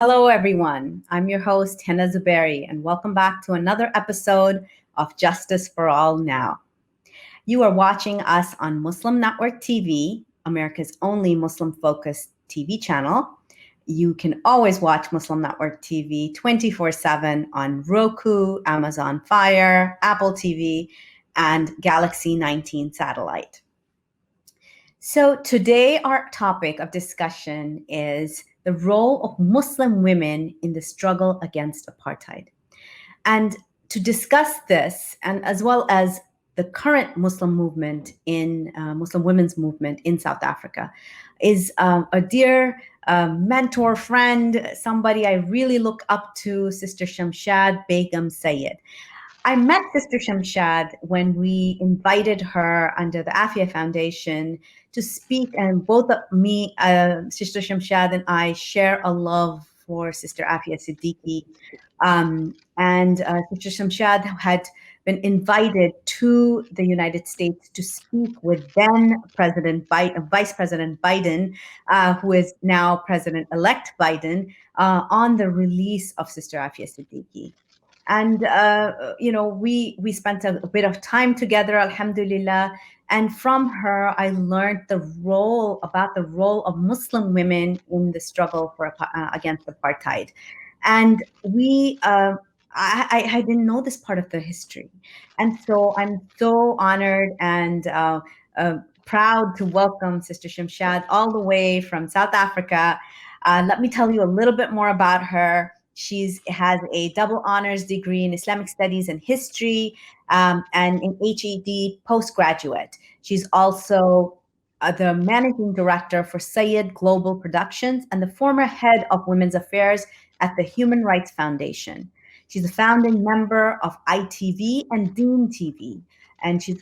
Hello, everyone. I'm your host, Henna Zuberi, and welcome back to another episode of Justice for All Now. You are watching us on Muslim Network TV, America's only Muslim focused TV channel. You can always watch Muslim Network TV 24/7 on Roku, Amazon Fire, Apple TV, and Galaxy 19 satellite. So, today, our topic of discussion is the role of Muslim women in the struggle against apartheid. And to discuss this, and as well as the current Muslim movement in Muslim women's movement in South Africa, is a dear mentor, friend, somebody I really look up to, Sister Shamshad Begum Sayed. I met Sister Shamshad when we invited her under the Afia Foundation to speak, and both me, Sister Shamshad, and I share a love for Sister Afia Siddiqui. And Sister Shamshad had been invited to the United States to speak with then Vice President Biden, who is now President-elect Biden, on the release of Sister Afia Siddiqui. And we spent a bit of time together, alhamdulillah. And from her, I learned the role of Muslim women in the struggle for against apartheid. And I didn't know this part of the history, and so I'm so honored and proud to welcome Sister Shamshad all the way from South Africa. Let me tell you a little bit more about her. She has a double honors degree in Islamic Studies and History, and in HED postgraduate. She's also the managing director for Sayed Global Productions and the former head of Women's Affairs at the Human Rights Foundation. She's a founding member of ITV and Dean TV, and she's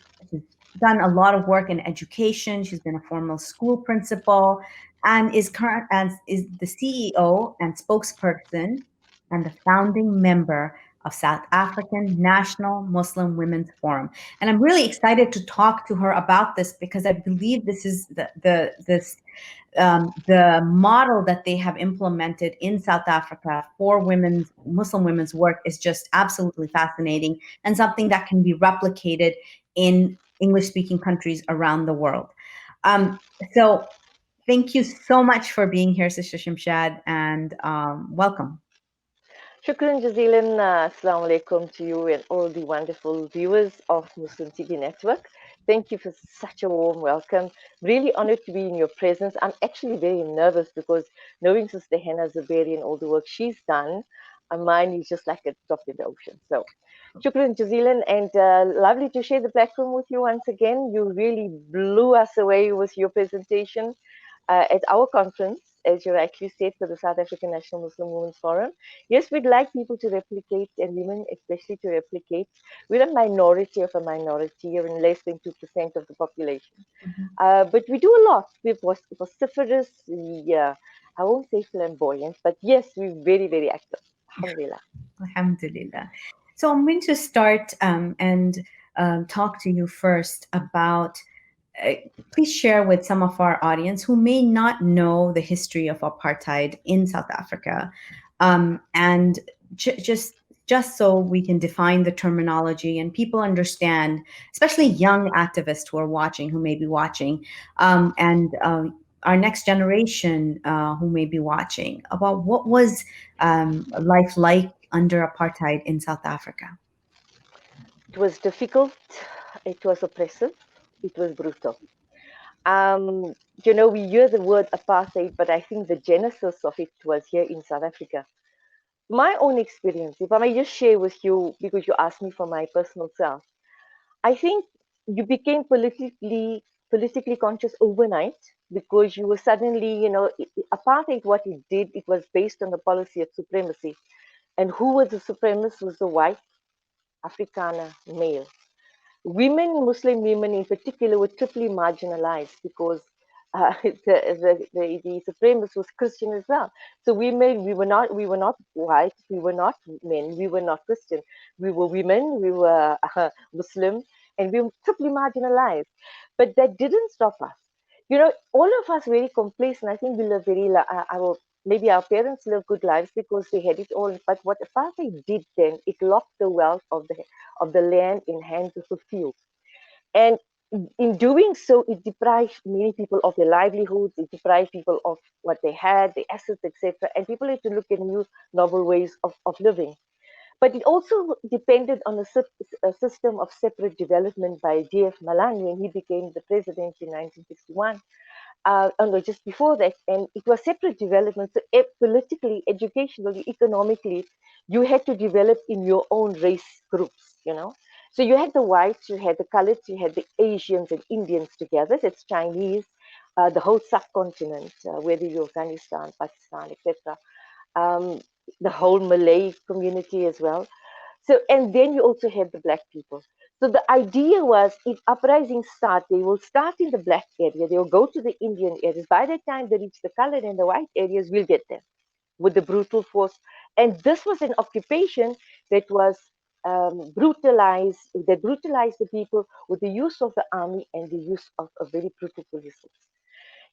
done a lot of work in education. She's been a formal school principal and is the CEO and spokesperson and the founding member of South African National Muslim Women's Forum. And I'm really excited to talk to her about this because I believe this is the model that they have implemented in South Africa for Muslim women's work is just absolutely fascinating and something that can be replicated in English-speaking countries around the world. So thank you so much for being here, Sister Shamshad, and welcome. Shukran Jazilan, Assalamu alaikum to you and all the wonderful viewers of Muslim TV Network. Thank you for such a warm welcome. Really honored to be in your presence. I'm actually very nervous because knowing Sister Henna Zuberi and all the work she's done, mine is just like a drop in the ocean. So, Shukran Jazilan, and lovely to share the platform with you once again. You really blew us away with your presentation at our conference, as you rightly said, for the South African National Muslim Women's Forum. Yes, we'd like people to replicate, and women especially to replicate. We're a minority of a minority, or in less than 2% of the population. But we do a lot. We're vociferous, I won't say flamboyant, but yes, we're very, very active. Alhamdulillah. Alhamdulillah. So I'm going to start and talk to you first about, please share with some of our audience who may not know the history of apartheid in South Africa, and just so we can define the terminology and people understand, especially young activists who may be watching, and our next generation who may be watching, about what was life like under apartheid in South Africa. It was difficult, it was oppressive, it was brutal. We hear the word apartheid, but I think the genesis of it was here in South Africa. My own experience, if I may just share with you, because you asked me for my personal self, I think you became politically conscious overnight because you were suddenly, apartheid, what it did, it was based on the policy of supremacy. And who was the supremacist? Was the white Afrikaner male. Women, Muslim women in particular, were triply marginalized because the supremacist was Christian as well. So we were not white, we were not men, we were not Christian. We were women, we were Muslim, and we were triply marginalized. But that didn't stop us. All of us very complacent. I think we live maybe our parents lived good lives because they had it all. But what apartheid did then, it locked the wealth of the land in hands of a few. And in doing so, it deprived many people of their livelihoods, it deprived people of what they had, the assets, etc. And people had to look at new, novel ways of living. But it also depended on a system of separate development by D.F. Malan when he became the president in 1961. Oh no, just before that, and it was separate development. So politically, educationally, economically, you had to develop in your own race groups. So you had the whites, you had the coloreds, you had the Asians and Indians together. That's Chinese, the whole subcontinent, whether you're Afghanistan, Pakistan, etc. Um, the whole Malay community as well. So, and then you also have the black people. So the idea was if uprisings start, they will start in the black area, they will go to the Indian areas. By the time they reach the colored and the white areas, we'll get them with the brutal force. And this was an occupation that was that brutalized the people with the use of the army and the use of a very brutal police force.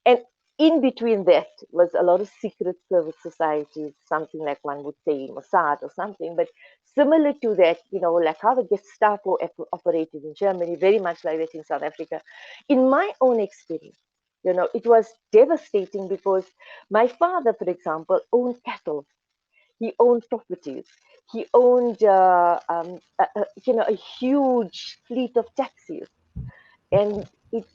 And in between that was a lot of secret service societies, something like one would say Mossad or something, but similar to that, like how the Gestapo operated in Germany, very much like that in South Africa. In my own experience, it was devastating because my father, for example, owned cattle. He owned properties. He owned, a huge fleet of taxis, and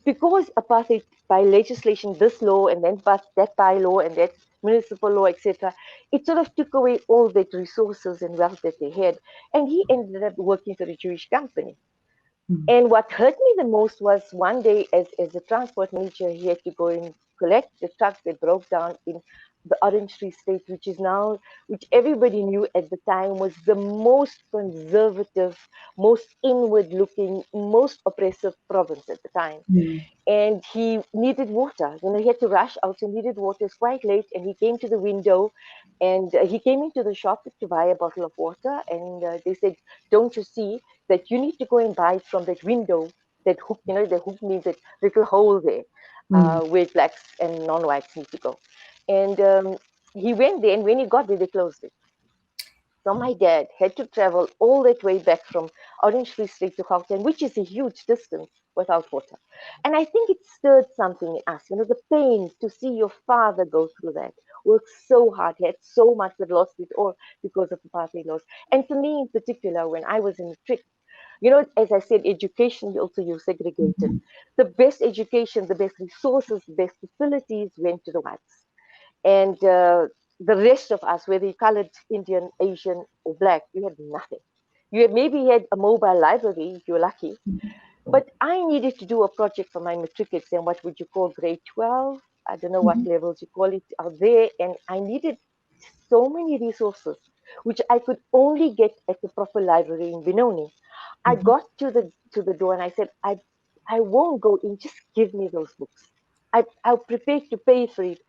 because apartheid by legislation, this law and then passed that bylaw and that municipal law, etc., it sort of took away all that resources and wealth that they had. And he ended up working for a Jewish company. Mm. And what hurt me the most was one day, as a transport manager, he had to go and collect the truck that broke down in the Orange Free State, which everybody knew at the time was the most conservative, most inward looking, most oppressive province at the time. Mm. And he needed water. He had to rush out, so he needed water. It's quite late, and he came to the window, and he came into the shop to buy a bottle of water, and they said, "Don't you see that you need to go and buy it from that window, that hook? The hook means that little hole there, Mm. where blacks and non-whites need to go." And he went there, and when he got there, they closed it. So my dad had to travel all that way back from Orange Free State to Gauteng, which is a huge distance without water. And I think it stirred something in us, the pain to see your father go through that, work so hard, had so much, but lost it all because of the party laws. And for me in particular, when I was in matric, as I said, education also you segregated. Mhm. The best education, the best resources, the best facilities went to the whites. And the rest of us, whether you colored, Indian, Asian, or black, you had nothing. You had maybe had a mobile library if you were lucky, but I needed to do a project for my matric exam. What would you call grade 12? I don't know what Mhm. levels you call it out there. And I needed so many resources, which I could only get at the proper library in Benoni. I Mhm. got to the door and I said, I won't go in. Just give me those books. I'll prepare to pay for it.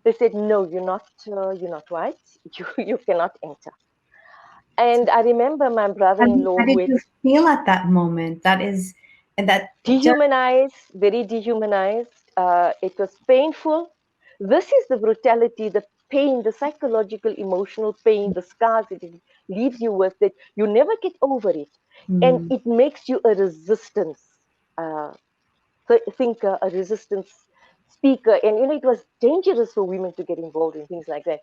They said, no, you're not white. You cannot enter. And I remember my How brother-in-law did who had you feel at that moment? That is, and that just. dehumanized, very dehumanized. It was painful. This is the brutality, the pain, the psychological, emotional pain, the scars that it leaves you with that you never get over it. And Mm. it makes you a resistance uh, thinker, a resistance speaker. And, it was dangerous for women to get involved in things like that.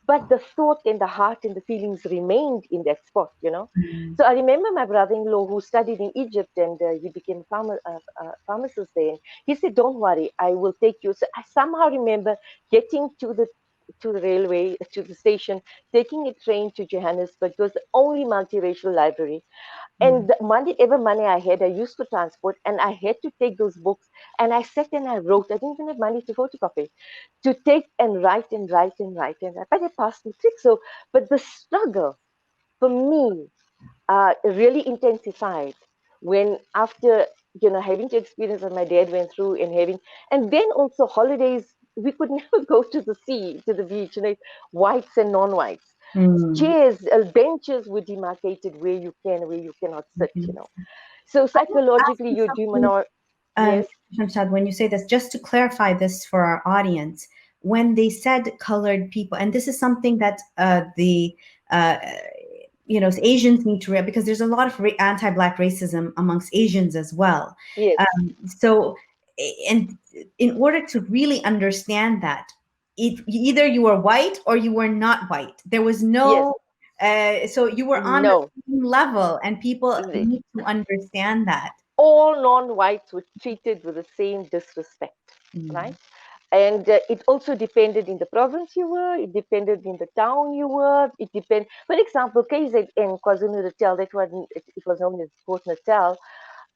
But the thought and the heart and the feelings remained in that spot. Mm. So I remember my brother-in-law who studied in Egypt, and he became a pharmacist there. And he said, "Don't worry, I will take you." So I somehow remember getting to the railway, to the station, taking a train to Johannesburg. It was the only multiracial library, Mm. and the ever money I had, I used for transport, and I had to take those books. And I sat and I wrote. I didn't even have money to photocopy, to take and write and write and write and write. But I passed matric. So, but the struggle for me really intensified when after having to experience what my dad went through and then also holidays. We could never go to the sea, to the beach, whites and non-whites. Mm. Chairs, benches were demarcated where you can, where you cannot sit. So I want to ask psychologically, you you're something, demonized. Yes. Shamshad, when you say this, just to clarify this for our audience, when they said colored people, and this is something that the uh, Asians need to because there's a lot of anti-black racism amongst Asians as well. Yes, So, and in order to really understand that, either you were white or you were not white. There was yes, no, so you were on the no. same level, and people need to understand that. All non-whites were treated with the same disrespect, Mm, right? And it also depended in the province you were, it depended in the town you were, it depended, for example, KZN, KwaZulu-Natal, it was known as Port Natal,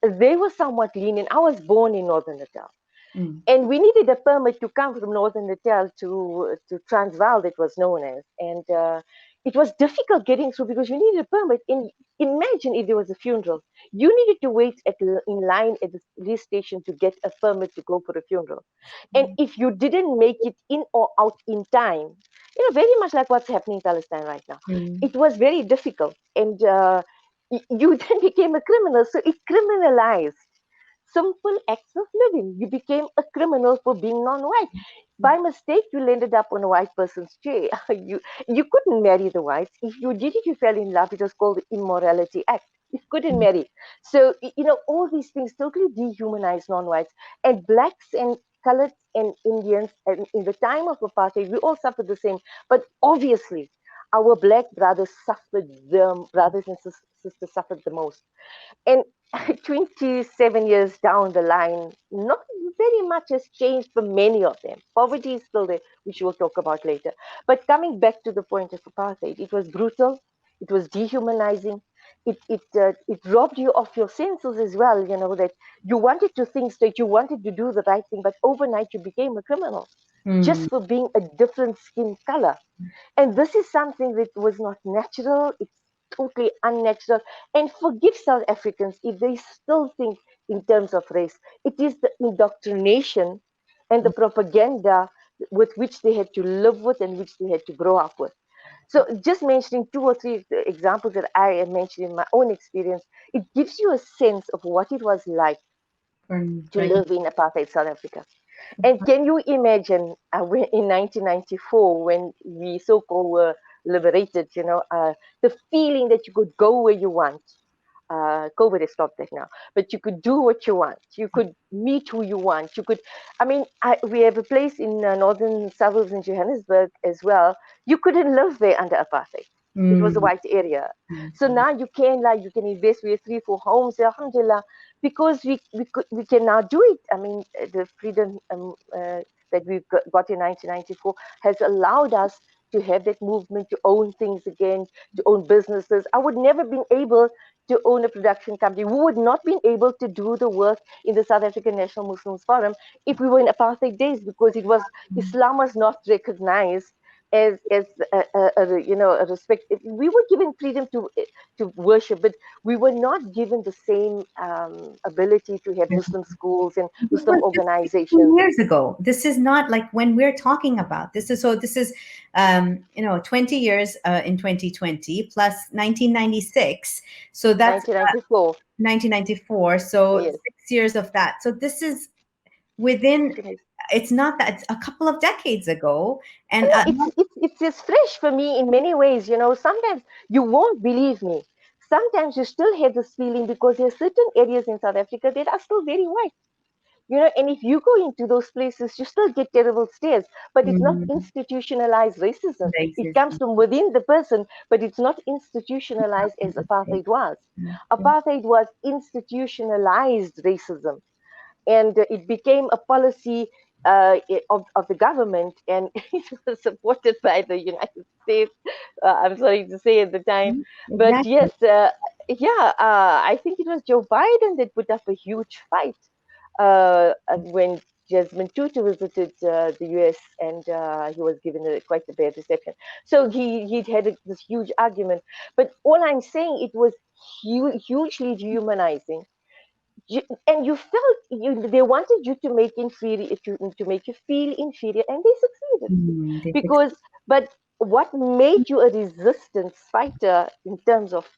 they were somewhat lenient. I was born in Northern Natal. mm, And we needed a permit to come from Northern Natal to Transvaal, it was known as. And it was difficult getting through because you needed a permit. Imagine if there was a funeral. You needed to wait in line at the police station to get a permit to go for a funeral. And if you didn't make it in or out in time, very much like what's happening in Palestine right now, mm, it was very difficult. And you then became a criminal. So it criminalized simple acts of living. You became a criminal for being non-white. By mistake, you landed up on a white person's chair. You couldn't marry the whites. If you did it, you fell in love. It was called the Immorality Act. You couldn't mm, marry. So, all these things totally dehumanize non-whites. And blacks and coloreds and Indians, and in the time of apartheid, we all suffered the same. But obviously, our black brothers suffered, the brothers and sisters suffered the most. And 27 years down the line, not very much has changed for many of them. Poverty is still there, which we'll talk about later. But coming back to the point of apartheid, it was brutal, it was dehumanizing, it robbed you of your senses as well. That you wanted to think straight, you wanted to do the right thing, but overnight you became a criminal mm, just for being a different skin color. And this is something that was not natural. It's totally unnatural. And forgive South Africans if they still think in terms of race. It is the indoctrination and the propaganda with which they had to live with and which they had to grow up with. So, just mentioning two or three examples that I have mentioned in my own experience, it gives you a sense of what it was like to right. live in apartheid South Africa. And can you imagine in 1994 when we so-called were liberated, the feeling that you could go where you want. COVID has stopped that now, but you could do what you want. You could meet who you want. You could, we have a place in northern suburbs in Johannesburg as well. You couldn't live there under apartheid. It was a Mm, white area. mm, So now you can invest. We have 3, 4 homes, alhamdulillah, because we can now do it. The freedom that we've got in 1994 has allowed us to have that movement, to own things again, to own businesses. I would never been able to own a production company. We would not been able to do the work in the South African National Muslims Forum if we were in apartheid days, because Islam was not recognized as a respect. We were given freedom to worship, but we were not given the same ability to have mm. Muslim schools and This Muslim was just 15 organizations. years ago. This is not like when we're talking about this. This is 20 years in 2020 plus 1996. So that's 1994. 1994. So Yes. 6 years of that. So this is within. It's not that it's a couple of decades ago, and It's as fresh for me in many ways. Sometimes you won't believe me. Sometimes you still have this feeling because there are certain areas in South Africa that are still very white. And if you go into those places, you still get terrible stares. But it's not mm, institutionalized racism. It racist. comes from within the person, but it's not institutionalized as apartheid was. Yeah. Apartheid was institutionalized racism, and it became a policy of the government, and it was supported by the United States. I'm sorry to say at the time, Mhm. but Exactly. yes, I think it was Joe Biden that put up a huge fight when Desmond Tutu visited the US, and he was given quite a bad reception. So he'd had this huge argument. But all I'm saying, it was hugely dehumanizing. And you felt they wanted you to make inferior to make you feel inferior, and they succeeded Mm, they fix- because but what made you a resistance fighter in terms of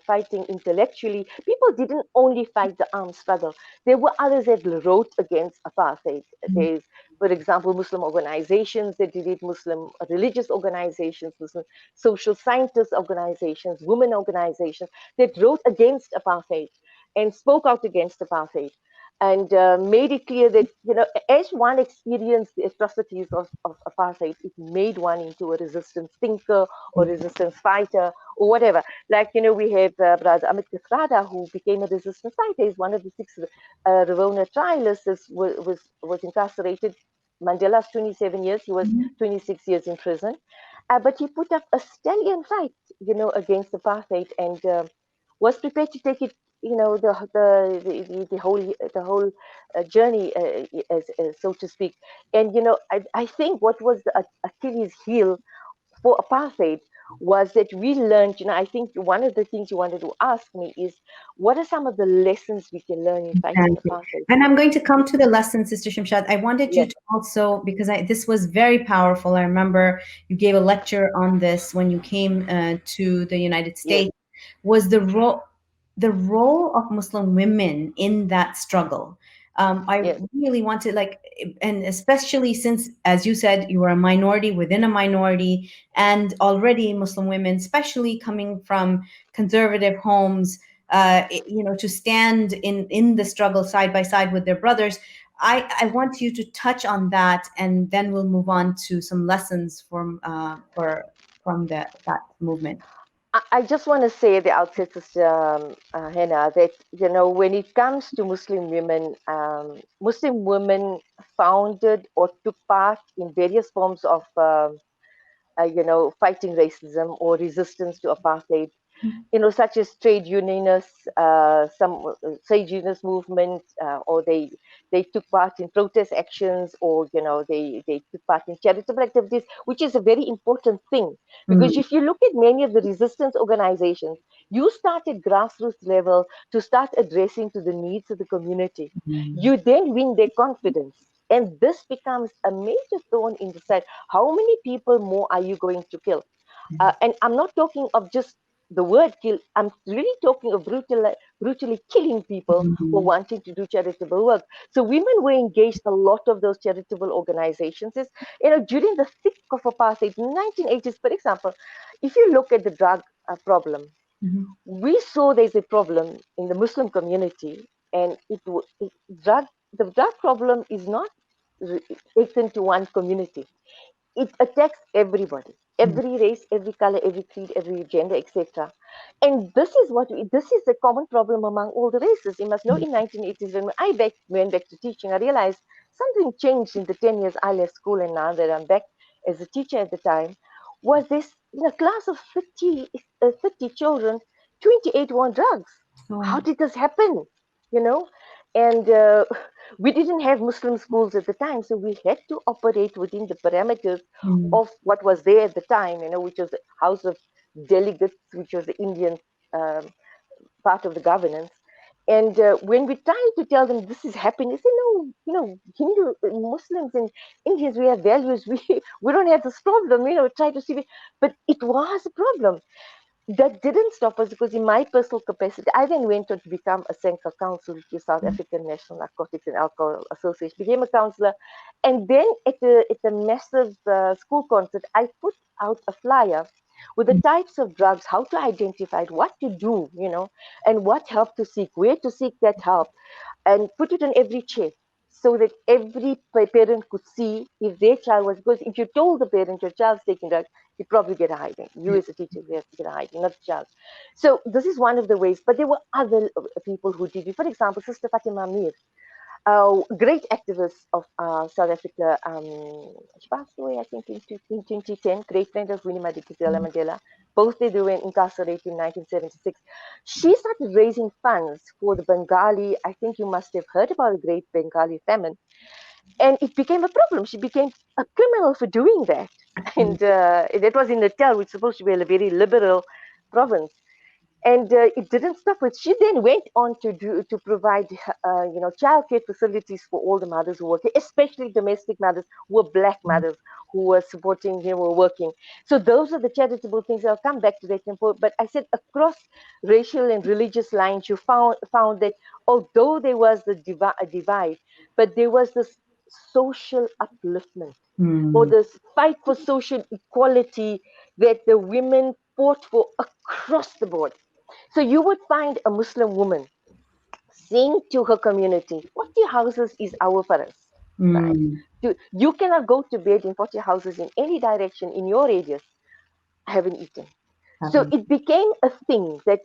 fighting intellectually? People didn't only fight the armed struggle. There were others that wrote against apartheid. There's, for example, Muslim organizations that did it, Muslim religious organizations, Muslim social scientist organizations, women organizations that wrote against apartheid and spoke out against apartheid, and made it clear that, as one experienced the atrocities of apartheid, it made one into a resistance thinker or resistance fighter or whatever. Like, we have Brother Amit Kathrada, who became a resistance fighter. He's one of the six Ravona trialists, was incarcerated. Mandela's 27 years, he was 26 years in prison. But he put up a stallion fight, against apartheid, and was prepared to take it, the whole journey, so to speak. And I think what was the Achilles heel for apartheid was that we learned. I think one of the things you wanted to ask me is, what are some of the lessons we can learn in fighting Thank you. apartheid? And I'm going to come to the lesson, Sister Shamshad. I wanted you Yes, to also, because this was very powerful. I remember you gave a lecture on this when you came to the United yes, States. Was the role of Muslim women in that struggle? I yes. really wanted, like, and especially since, as you said, you were a minority within a minority, and already Muslim women, especially coming from conservative homes, to stand in the struggle side by side with their brothers. I want you to touch on that, and then we'll move on to some lessons from that movement. I just want to say at the outset, Sister Hannah, that when it comes to Muslim women founded or took part in various forms of fighting racism or resistance to apartheid, such as trade unionists, some trade unionist movement, or they took part in protest actions, or they took part in charitable activities, which is a very important thing, because Mm, if you look at many of the resistance organizations, you start at grassroots level to start addressing to the needs of the community. mm, You then win their confidence. And this becomes a major thorn in the side. How many people more are you going to kill? And I'm not talking of just the word kill. I'm really talking of brutally killing people who are mm, wanting to do charitable work. So women were engaged a lot of those charitable organizations. During the thick of apartheid in the 1980s, for example, if you look at the drug problem, mhm, we saw there's a problem in the Muslim community, and drug the drug problem is not taken to one community. It attacks everybody, mm, every race, every color, every creed, every gender, etc. And this is a common problem among all the races. You must know, in 1980s, when went back to teaching, I realized something changed in the 10 years I left school, and now that I'm back as a teacher at the time, was this, in a class of 30 children, 28 were on drugs. How oh, did this happen? You know, and we didn't have Muslim schools at the time, so we had to operate within the parameters mm, of what was there at the time, which was the House of Delegates, which was the Indian um, part of the governance. And when we tried to tell them this is happening, they say, no, Hindu Muslims and Indians, we have values. We don't have this problem. Try to see it. But it was a problem. That didn't stop us, because in my personal capacity, I then went on to become a SENCA counsel, which is South African National Narcotics and Alcohol Association, became a counselor. And then at a massive school concert, I put out a flyer with the mm, types of drugs, how to identify it, what to do, and what help to seek, where to seek that help, and put it on every chair, so that every parent could see if their child was. Because if you told the parent your child's taking drugs, you probably get a hiding. You yeah, as a teacher, you have to get a hiding, not the child. So this is one of the ways. But there were other people who did it. For example, Sister Fatima Mir, great activist of South Africa. She passed away, I think, in 2010. Great friend of Winnie Madikizela mm, Mandela. Both they were incarcerated in 1976. She started raising funds for the Bengali. I think you must have heard about the Great Bengali Famine, and it became a problem. She became a criminal for doing that, mm, and that was in Natal, which is supposed to be a very liberal province. And it didn't stop with. She then went on to provide, childcare facilities for all the mothers who work, especially domestic mothers who were black mothers who were supporting, were working. So those are the charitable things. I'll come back to that in point. But I said across racial and religious lines, you found that although there was the a divide, but there was this social upliftment or Mm. this fight for social equality that the women fought for across the board. So you would find a Muslim woman saying to her community, 40 houses is our paras, right? Mm. You cannot go to bed in 40 houses in any direction in your radius, haven't eaten. So Heaven. it became a thing that,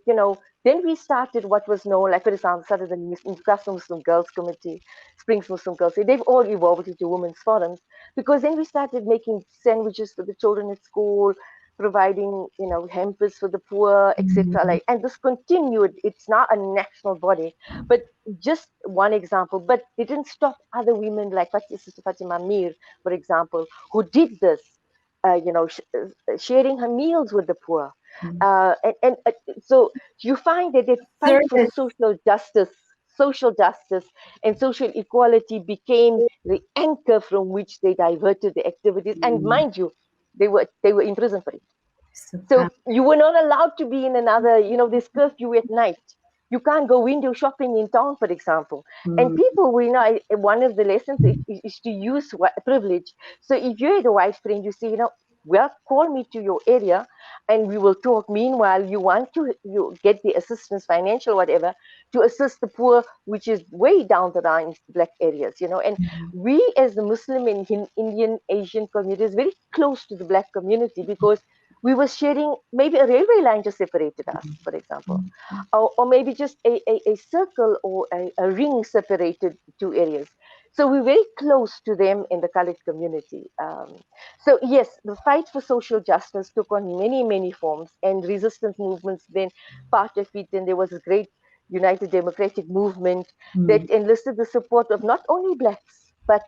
then we started what was known, like for example, started the International Muslim Girls Committee, Springs Muslim Girls. They've all evolved into women's forums because then we started making sandwiches for the children at school, providing, hampers for the poor, etc. Mm. Like, and this continued. It's not a national body, but just one example. But it didn't stop other women like Sister Fatima Mir, for example, who did this. Sharing her meals with the poor, Mm. and so you find that the fight for Service. social justice, and social equality became the anchor from which they diverted the activities. And Mm. mind you, they were in prison for it. Subhan. So you were not allowed to be in another, there's curfew at night. You can't go window shopping in town, for example. And Mm. people, one of the lessons is to use privilege. So if you had a white friend, you say, well, call me to your area and we will talk. Meanwhile, you want to you get the assistance, financial, whatever, to assist the poor, which is way down the line, black areas, And we as the Muslim and Indian Asian community is very close to the black community because we were sharing maybe a railway line just separated us, for example, or maybe just a circle or a ring separated two areas. So we're very close to them in the colored community. So yes, the fight for social justice took on many, many forms, and resistance movements then part of it. And there was a great United Democratic Movement that Mm. enlisted the support of not only blacks but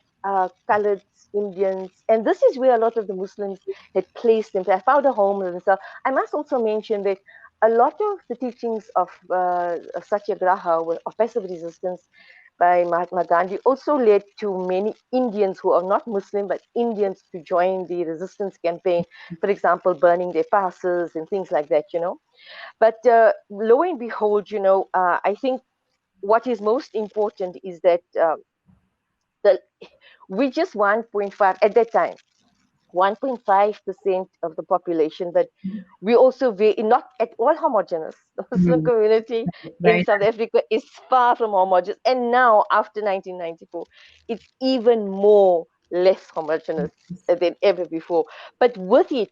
coloreds, Indians, and this is where a lot of the Muslims had placed them. I found a home and so I must also mention that a lot of the teachings of Satyagraha, of passive resistance by Mahatma Gandhi, also led to many Indians who are not Muslim but Indians to join the resistance campaign. For example, burning their passes and things like that. But lo and behold, I think what is most important is that the we just 1.5 at that time, 1.5% of the population, but we also very not at all homogeneous. The Muslim Mm. community in Very South Africa is far from homogeneous, and now after 1994, it's even more less homogeneous nice. than ever before. But with it,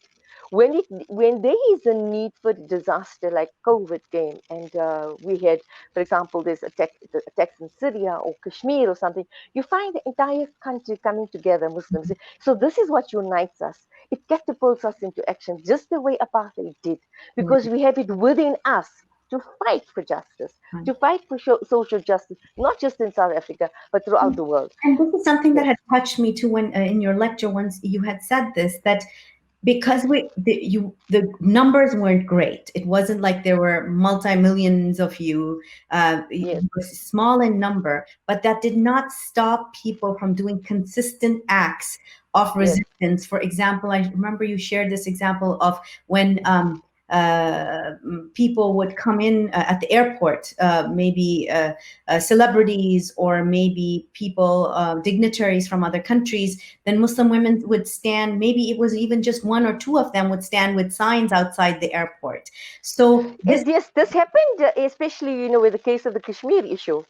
when there is a need for disaster like COVID came, and we had, for example, there's the attacks in Syria or Kashmir or something, you find the entire country coming together, Muslims. So this is what unites us. It catapults us into action, just the way apartheid did, because we have it within us to fight for justice, to fight for social justice, not just in South Africa, but throughout the world. And this is something that Yes, had touched me too when in your lecture once you had said this, that because the numbers weren't great. It wasn't like there were multi-millions of you. yes, You were small in number, but that did not stop people from doing consistent acts of yes, resistance. For example, I remember you shared this example of when people would come in at the airport, maybe celebrities or maybe people, dignitaries from other countries. Then Muslim women would stand, maybe it was even just one or two of them would stand with signs outside the airport. So this, yes. This happened, especially with the case of the Kashmir issue.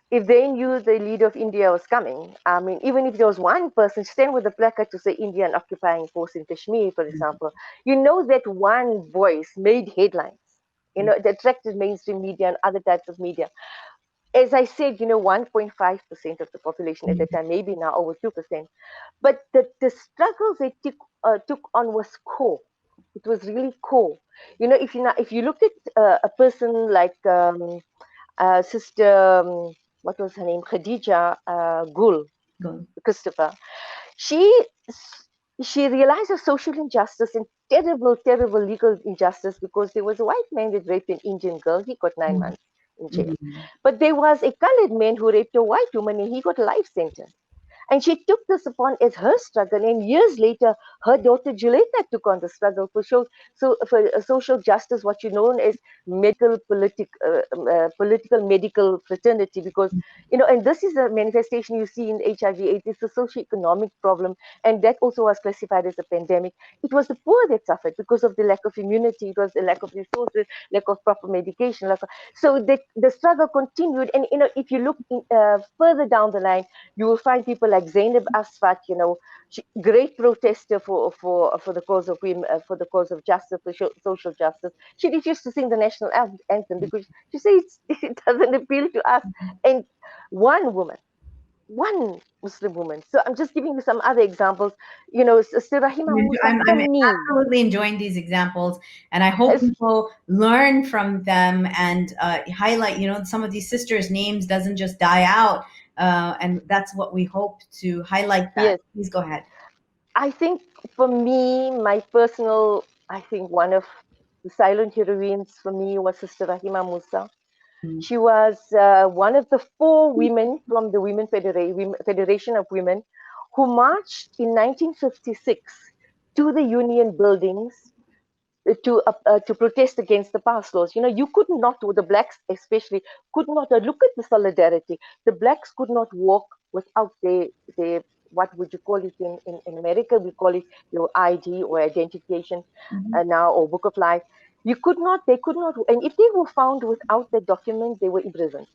If they knew the leader of India was coming, I mean, even if there was one person stand with a placard to say Indian occupying force in Kashmir, for example, that one voice made headlines. It attracted mainstream media and other types of media. As I said, 1.5% of the population at that time, maybe now over 2%. But the struggles they took on was core. It was really core. If you look at a person like Sister, what was her name, Khadija Gul, go. Christopher, she she realized a social injustice and terrible, terrible legal injustice because there was a white man that raped an Indian girl. He got 9 months in jail. Mhm. But there was a colored man who raped a white woman and he got a life sentence. And she took this upon as her struggle. And years later, her daughter Julieta took on the struggle for social justice, what you know as political medical fraternity. Because, and this is a manifestation you see in HIV/AIDS. It's a socio-economic problem, and that also was classified as a pandemic. It was the poor that suffered because of the lack of immunity. It was the lack of resources, lack of proper medication. So the struggle continued. And if you look further down the line, you will find people like Zainab Asfat, great protester for the cause of women, for the cause of justice, for social justice. She refused to sing the national anthem because she said it doesn't appeal to us. And one woman, one Muslim woman. So I'm just giving you some other examples. Sister Rahima Musa, I'm, for I'm me, absolutely enjoying these examples, and I hope has, people learn from them and highlight. Some of these sisters' names doesn't just die out, and that's what we hope to highlight. That. yes, Please go ahead. I think for me, my personal, I think one of the silent heroines for me was Sister Rahima Musa. She was one of the four women from the Federation of Women who marched in 1956 to the Union buildings to protest against the past laws. You could not, the blacks especially, could not look at the solidarity. The blacks could not walk without their what would you call it in America? We call it your ID or identification Mhm. now, or book of life. They could not, and if they were found without the document, they were imprisoned.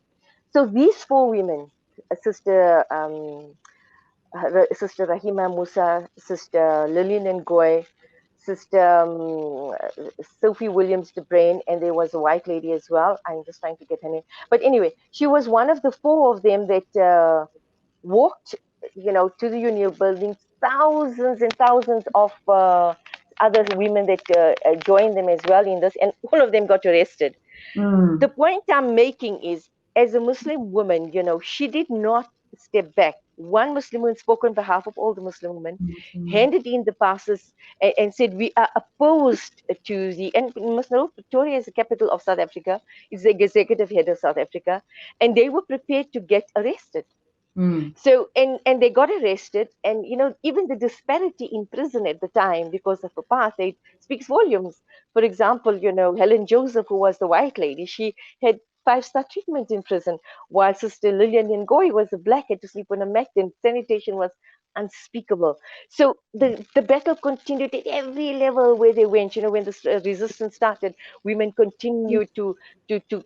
So these four women, Sister Sister Rahima Musa, Sister Lillian Ngoy, Sister Sophie Williams de Brain, and there was a white lady as well. I'm just trying to get her name. But anyway, she was one of the four of them that walked, to the Union building. Thousands and thousands of other women that joined them as well in this, and all of them got arrested. The Mm. point I'm making is, as a Muslim woman, she did not step back. One Muslim woman spoke on behalf of all the Muslim women, Mm. handed in the passes, and said, we are opposed to and you must know, Pretoria is the capital of South Africa, it's the executive head of South Africa, and they were prepared to get arrested. Mm. So and they got arrested, and even the disparity in prison at the time because of apartheid speaks volumes. For example, Helen Joseph, who was the white lady, she had five-star treatment in prison, while Sister Lillian Ngoyi was a black, had to sleep on a mat, and sanitation was unspeakable. So the battle continued at every level where they went. When the resistance started, women continued to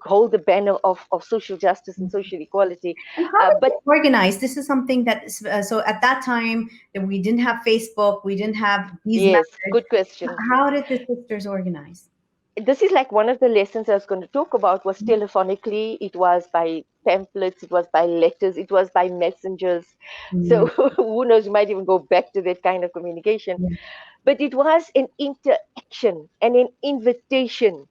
hold the banner of social justice and social equality. And how did But they organize? This is something that so at that time that we didn't have Facebook, we didn't have these yes, methods. good question. How did the sisters organize? This is like one of the lessons I was going to talk about was telephonically, it was by pamphlets, it was by letters, it was by messengers. So Mm. who knows, you might even go back to that kind of communication. Yeah. But it was an interaction and an invitation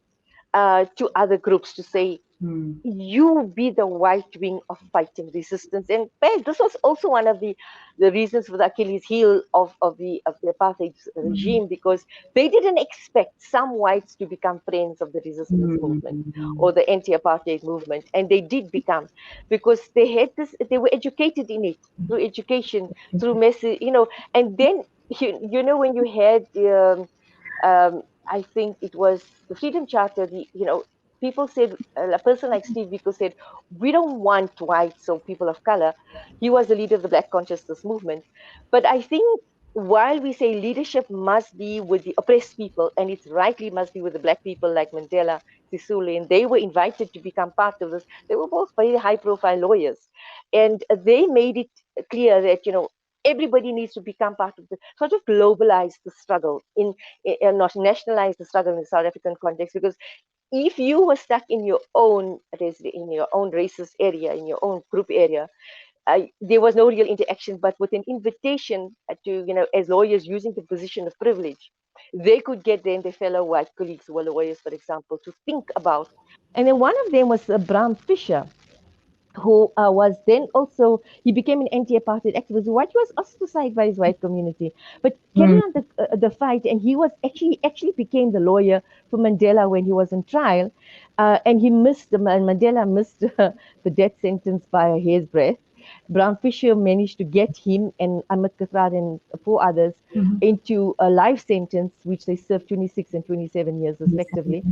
to other groups to say, Mm. you be the white wing of fighting resistance. And this was also one of the reasons for the Achilles heel of the apartheid Mm. regime, because they didn't expect some whites to become friends of the resistance movement Mm. or the anti-apartheid movement, and they did become, because they were educated in it through education, through message, and then when you had I think it was the Freedom Charter. People said, a person like Steve Biko said, we don't want whites or people of color. He was the leader of the Black Consciousness movement. But I think while we say leadership must be with the oppressed people, and it rightly must be with the black people like Mandela, Sisulu, and they were invited to become part of this. They were both very high-profile lawyers, and they made it clear that everybody needs to become part of the sort of globalize the struggle and not nationalize the struggle in the South African context. Because if you were stuck in your own racist area, in your own group area, there was no real interaction. But with an invitation to, as lawyers using the position of privilege, they could get then their fellow white colleagues who were lawyers, for example, to think about. And then one of them was Bram Fischer, who was then also, he became an anti-apartheid activist. What he was ostracized by his white community, but carried Mm. on the fight, and he was actually became the lawyer for Mandela when he was on trial, and he missed Mandela missed the death sentence by a hair's breadth. Brown Fisher managed to get him and Ahmed Kathrad and four others Mhm. into a life sentence, which they served 26 and 27 years respectively.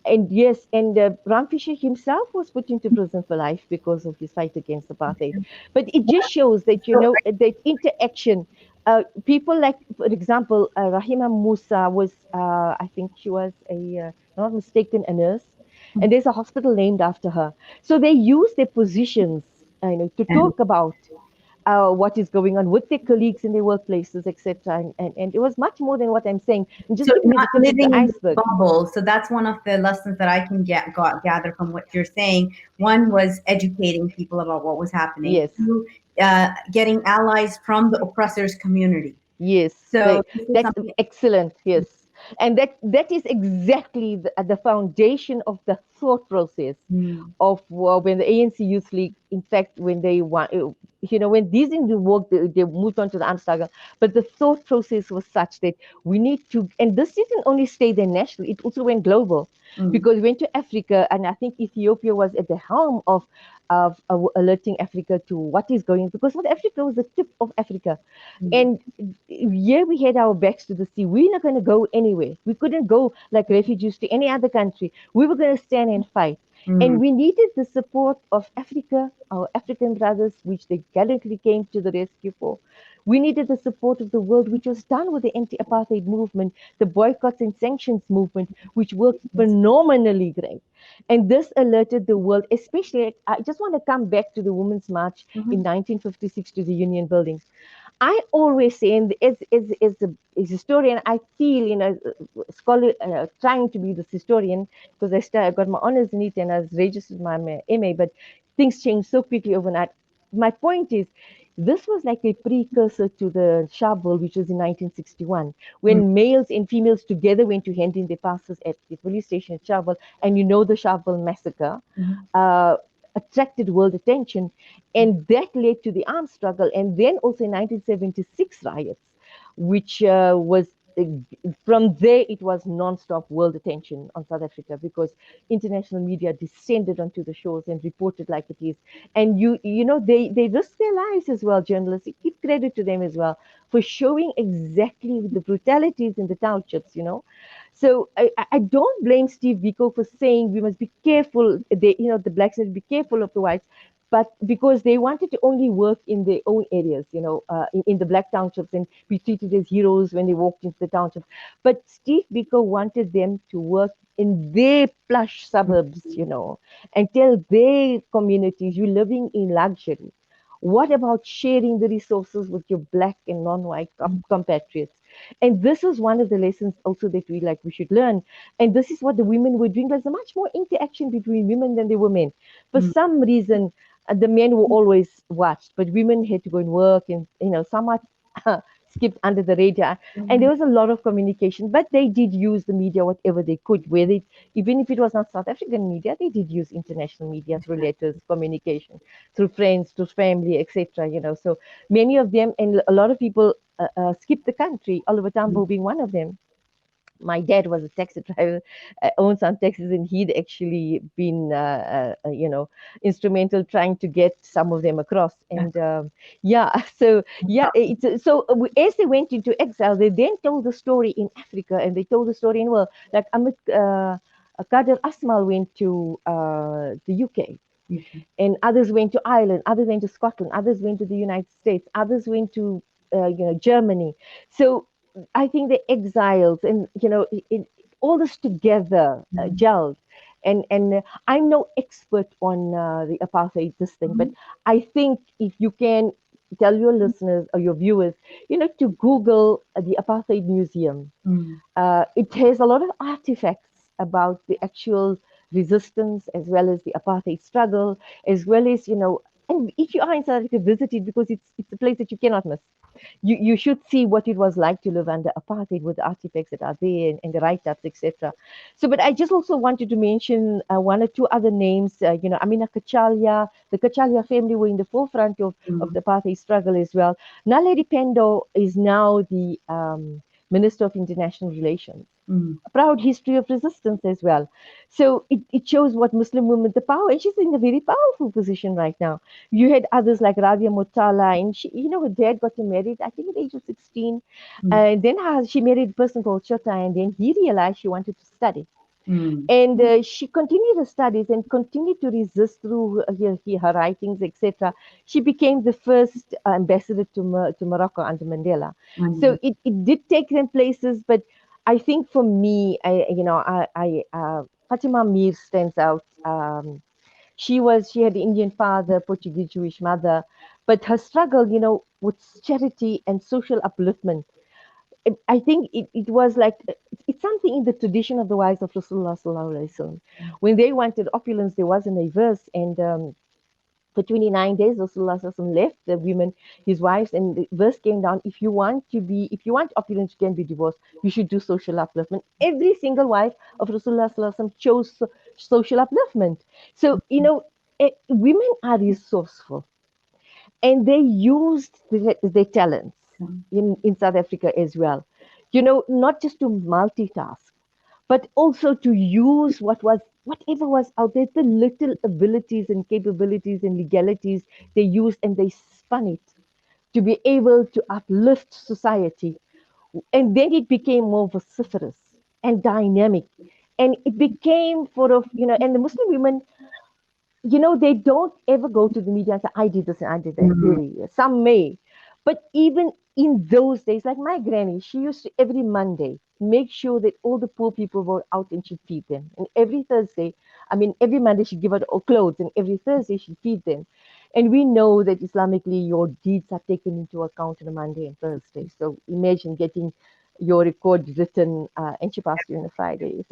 And yes, and Ram Fisher himself was put into prison for life because of his fight against apartheid. But it just shows that, you So, know, that interaction. People like, for example, Rahima Musa was, I think she was not mistaken, a nurse, and there's a hospital named after her. So they use their positions, to and talk about what is going on with their colleagues in their workplaces, etc. And it was much more than what I'm saying. I'm so just giving you the not tip of the living in the iceberg. bubble. So that's one of the lessons that I can gather from what you're saying. One was educating people about what was happening. Yes. Two, getting allies from the oppressor's community. Yes, So this is that's something. excellent. Yes, and that is exactly the foundation of the thought process Mm. of when the ANC Youth League, in fact, when they want, when these in the work, they moved on to the armed struggle. But the thought process was such that we need to, and this didn't only stay there nationally; it also went global, Mm. because it went to Africa, and I think Ethiopia was at the helm of alerting Africa to what is going, because South Africa was the tip of Africa. Mm. And here we had our backs to the sea. We're not going to go anywhere. We couldn't go like refugees to any other country. We were going to stand and fight. And Mm. we needed the support of Africa, our African brothers, which they gallantly came to the rescue for. We needed the support of the world, which was done with the anti-apartheid movement, the boycotts and sanctions movement, which worked phenomenally great. And this alerted the world, especially, I just want to come back to the Women's March in Mhm. 1956 to the Union Buildings. I always say, and as a historian, I feel, scholar, trying to be the historian, because I got my honors in it and I was registered my MA, but things changed so quickly overnight. My point is, this was like a precursor to the Sharpeville, which was in 1961, Mm. when males and females together went to hand in their passes at the police station at Sharpeville, and you know the Sharpeville massacre. Mhm. Uh, Attracted world attention, and that led to the armed struggle, and then also in 1976 riots, which was from there it was non-stop world attention on South Africa, because international media descended onto the shores and reported like it is. And they risked their lives as well. Journalists, give credit to them as well for showing exactly the brutalities in the townships. So I don't blame Steve Biko for saying we must be careful. The blacks must be careful of the whites, but because they wanted to only work in their own areas, in the black townships, and be treated as heroes when they walked into the township. But Steve Biko wanted them to work in their plush suburbs, and tell their communities, you're living in luxury. What about sharing the resources with your black and non-white compatriots? And this is one of the lessons also that we should learn. And this is what the women were doing. There's a much more interaction between women than there were men. For Mm. some reason, the men were always watched, but women had to go and work, and somewhat skipped under the radar. And there Mhm. was a lot of communication, but they did use the media whatever they could. Even if it was not South African media, they did use international media through letters, communication, through friends, through family, etc. So many of them, and a lot of people skipped the country. Oliver Tambo being one of them. My dad was a taxi driver, owned some taxis, and he'd actually been, instrumental trying to get some of them across. And yeah, so yeah, as they went into exile, they then told the story in Africa, and they told the story in the world. Like Amit Kader Asmal went to the UK, Okay. and others went to Ireland, others went to Scotland, others went to the United States, others went to Germany. So I think the exiles, and all this together Mhm. gelled. And I'm no expert on the apartheid this thing, but Mhm. I think if you can tell your listeners or your viewers, to Google the apartheid museum. Mm. It has a lot of artifacts about the actual resistance, as well as the apartheid struggle, as well as, and if you are in South Africa, visit it, because it's a place that you cannot miss. You should see what it was like to live under apartheid, with the artifacts that are there, and the write-ups, etc. So, but I just also wanted to mention one or two other names. Amina Kachalia, the Kachalia family were in the forefront of Mm, the apartheid struggle as well. Naledi Pendo is now the Minister of International Relations. mm, A proud history of resistance as well. So it shows what Muslim women, the power, and she's in a very powerful position right now. You had others like Rabia Mutala, and her dad got married, I think, at the age of 16. mm, And then she married a person called Chota, and then he realized she wanted to study. mm, And she continued her studies and continued to resist through her writings, etc. She became the first ambassador to Morocco under Mandela. So mm, it did take them places, but I think for me, Fatima Mir stands out. She had an Indian father, Portuguese Jewish mother, but her struggle, with charity and social upliftment, I think it was like it's something in the tradition of the wives of Rasulullah Sallallahu Alaihi Wasallam. When they wanted opulence, there wasn't a verse, and for 29 days, Rasulullah Sallallahu Alaihi Wasallam left the women, his wives, and the verse came down: if you want opulence, you can be divorced. You should do social upliftment. Every single wife of Rasulullah Sallallahu Alaihi Wasallam chose social upliftment. So women are resourceful, and they used their talents mm, in South Africa as well. Not just to multitask, but also to use whatever was out there, the little abilities and capabilities and legalities they used, and they spun it to be able to uplift society. And then it became more vociferous and dynamic. And it became and the Muslim women, they don't ever go to the media and say, I did this and I did that. mm, Really. Some may. But even in those days, like my granny, she used to every Monday make sure that all the poor people were out and she'd feed them. And every Thursday, every Monday she'd give out all clothes, and every Thursday she'd feed them. And we know that Islamically, your deeds are taken into account on a Monday and Thursday. So imagine getting your record written, and she passed you on a Friday.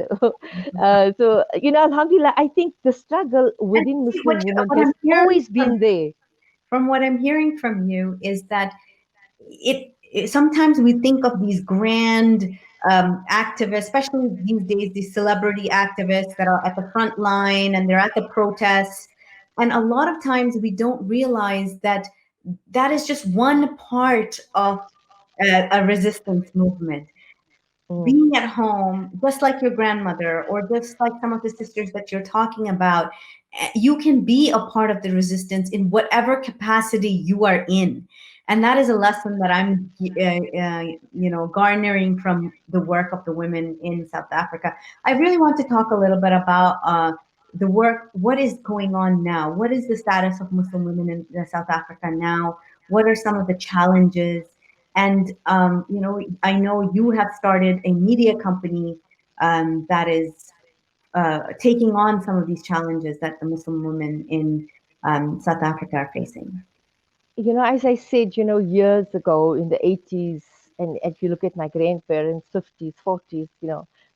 Alhamdulillah, I think the struggle and within see, what, Muslim women what has I'm hearing always been there. from what I'm hearing from you is that sometimes we think of these grand activists, especially these days, these celebrity activists that are at the front line and they're at the protests. And a lot of times we don't realize that that is just one part of a resistance movement. Mm, Being at home, just like your grandmother, or just like some of the sisters that you're talking about, you can be a part of the resistance in whatever capacity you are in. And that is a lesson that I'm, garnering from the work of the women in South Africa. I really want to talk a little bit about the work. What is going on now? What is the status of Muslim women in South Africa now? What are some of the challenges? And I know you have started a media company that is taking on some of these challenges that the Muslim women in South Africa are facing. as I said, years ago in the 80s, and if you look at my grandparents, 50s, 40s,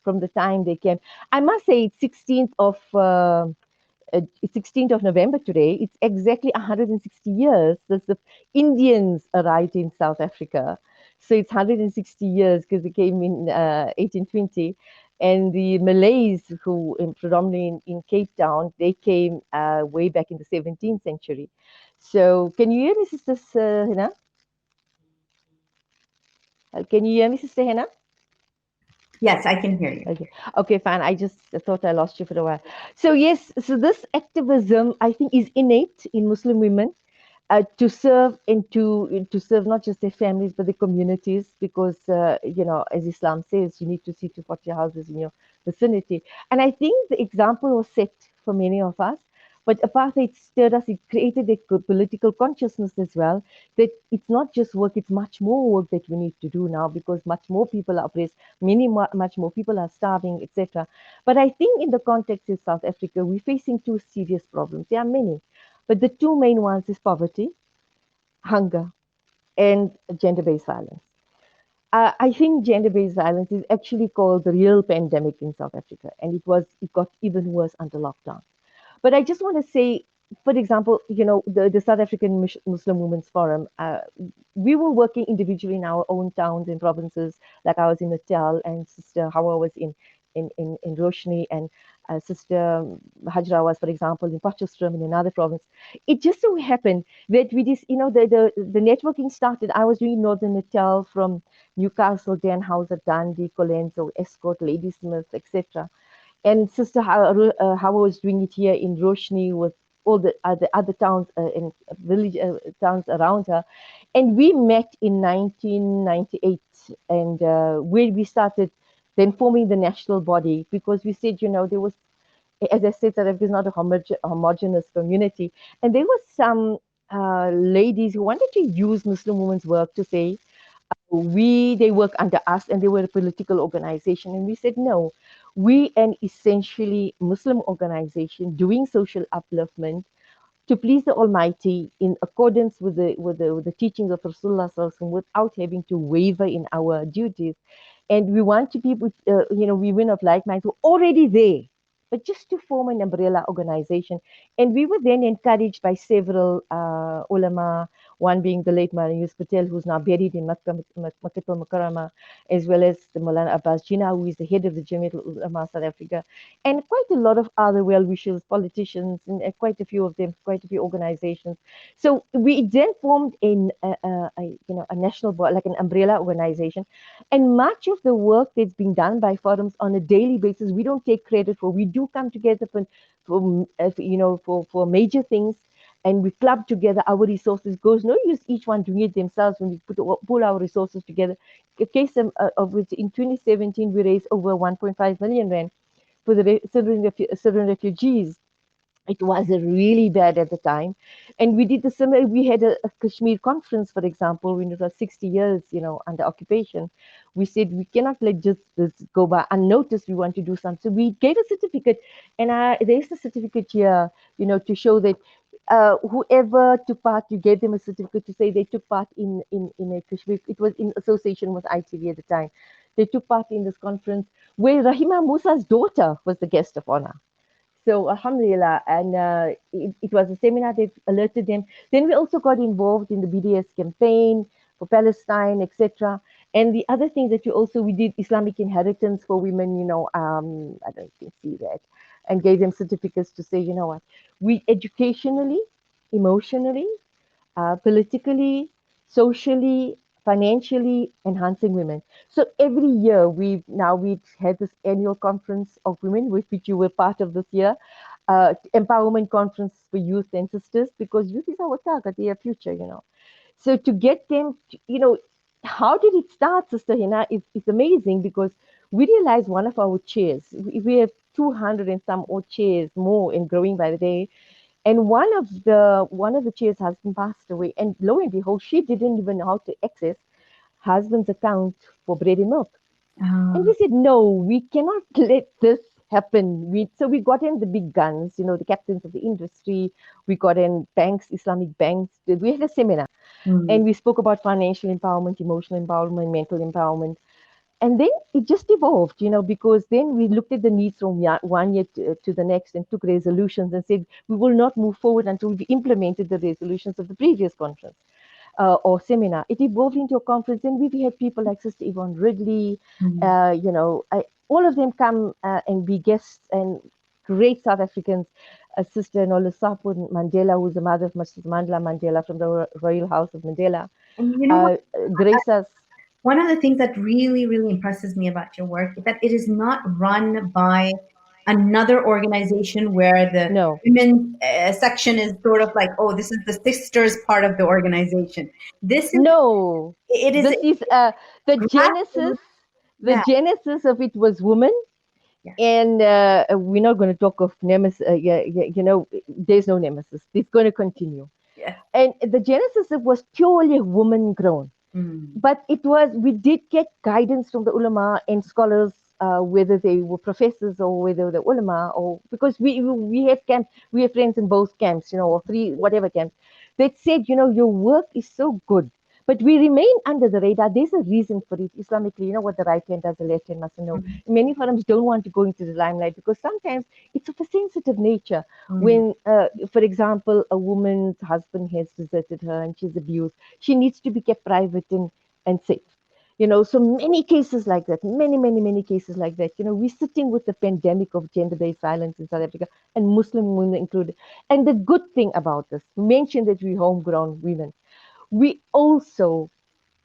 from the time they came, I must say it's 16th of November today. It's exactly 160 years since the Indians arrived in South Africa. So it's 160 years because they came in 1820. And the Malays, who predominantly in Cape Town, they came way back in the 17th century. So can you hear me, Sister Hina? Can you hear me, Sister Hina? Yes, I can hear you. Okay. Okay, fine. I just thought I lost you for a while. So yes, so this activism I think is innate in Muslim women, to serve and to serve not just their families but their communities, because as Islam says, you need to see to 40 houses in your vicinity. And I think the example was set for many of us. But apartheid stirred us, it created a political consciousness as well, that it's not just work, it's much more work that we need to do now, because much more people are oppressed, much more people are starving, etc. But I think in the context of South Africa, we're facing two serious problems. There are many, but the two main ones is poverty, hunger, and gender-based violence. I think gender-based violence is actually called the real pandemic in South Africa, and it got even worse under lockdown. But I just want to say, for example, the South African Muslim Women's Forum, we were working individually in our own towns and provinces. Like I was in Natal, and Sister Hawa was in Roshni, and Sister Hajra was, for example, in Potchefstroom in another province. It just so happened that we just, the networking started. I was doing Northern Natal from Newcastle, Danhauser, Dundee, Colenso, Escort, Ladysmith, etc. And Sister Hawa was doing it here in Roshni with all the other towns and village towns around her. And we met in 1998, and where we started then forming the national body, because we said, there was, as I said, South Africa is not a homogeneous community. And there was some ladies who wanted to use Muslim women's work to say, they work under us and they were a political organization. And we said, no, we an essentially Muslim organization doing social upliftment to please the Almighty in accordance with the teachings of Rasulullah Sallallahu Alaihi Wasallam, without having to waver in our duties. And we want to be with, women of like mind who are already there, but just to form an umbrella organization. And we were then encouraged by several ulama, one being the late Maulana Yusuf Patel, who's now buried in Makkah al-Mukarramah, as well as the Maulana Abbas Jinnah, who is the head of the Jamiat Ulama South Africa, and quite a lot of other well-wishers, politicians, and quite a few of them, quite a few organizations. So we then formed a national board, like an umbrella organization, and much of the work that's being done by forums on a daily basis, we don't take credit for. We do come together for major things, and we club together our resources. Goes no use each one doing it themselves when we pull our resources together. A case of which in 2017 we raised over 1.5 million rand for the Syrian refugees. It was really bad at the time, and we did the similar. We had a Kashmir conference, for example, when it was 60 years, under occupation. We said we cannot let just this go by unnoticed. We want to do something. So we gave a certificate, and there's a certificate here, to show that whoever took part, you gave them a certificate to say they took part in a Kashmir. It was in association with ITV at the time. They took part in this conference where Rahima Musa's daughter was the guest of honor. So alhamdulillah, and it was a seminar that alerted them. Then we also got involved in the BDS campaign for Palestine, etc. And the other thing that we did Islamic inheritance for women, I don't know if you can see that, and gave them certificates to say, what, we educationally, emotionally, politically, socially, financially enhancing women. So every year we've had this annual conference of women, which you were part of this year, empowerment conference for youth and sisters, because youth is our target, their future, So to get them, how did it start, Sister Hina? It's amazing, because we realized one of our chairs, we have 200 and some odd chairs more and growing by the day. And one of the chairs' husband passed away, and lo and behold, she didn't even know how to access husband's account for bread and milk. And we said, no, we cannot let this happen. So we got in the big guns, the captains of the industry. We got in banks, Islamic banks. We had a seminar, and we spoke about financial empowerment, emotional empowerment, mental empowerment. And then it just evolved, because then we looked at the needs from one year to the next and took resolutions and said, we will not move forward until we implemented the resolutions of the previous conference or seminar. It evolved into a conference, and we had people like Sister Yvonne Ridley, all of them come and be guests, and great South Africans, Sister Nolusapo Mandela, who's the mother of Mrs. Mandla Mandela from the Royal House of Mandela, And grace us. One of the things that really, really impresses me about your work is that it is not run by another organization where the No. women section is sort of like, oh, this is the sisters part of the organization. This is No. it is This is the genesis. grassroots. The Yeah, genesis of it was women, yeah, and we're not going to talk of nemesis. There's no nemesis. It's going to continue. yeah. And the genesis of was purely woman grown. But we did get guidance from the ulama and scholars, whether they were professors or whether they were ulama, or because we have we have friends in both camps, or three, whatever camps, that said, your work is so good, But we remain under the radar. There's a reason for it. Islamically, you know what the right hand does, the left hand mustn't know. Many forums don't want to go into the limelight because sometimes it's of a sensitive nature. Mm. When, for example, a woman's husband has deserted her and she's abused, she needs to be kept private and safe. So many cases like that, many cases like that. We're sitting with the pandemic of gender-based violence in South Africa, and Muslim women included. And the good thing about this, you mentioned that we're homegrown women. We also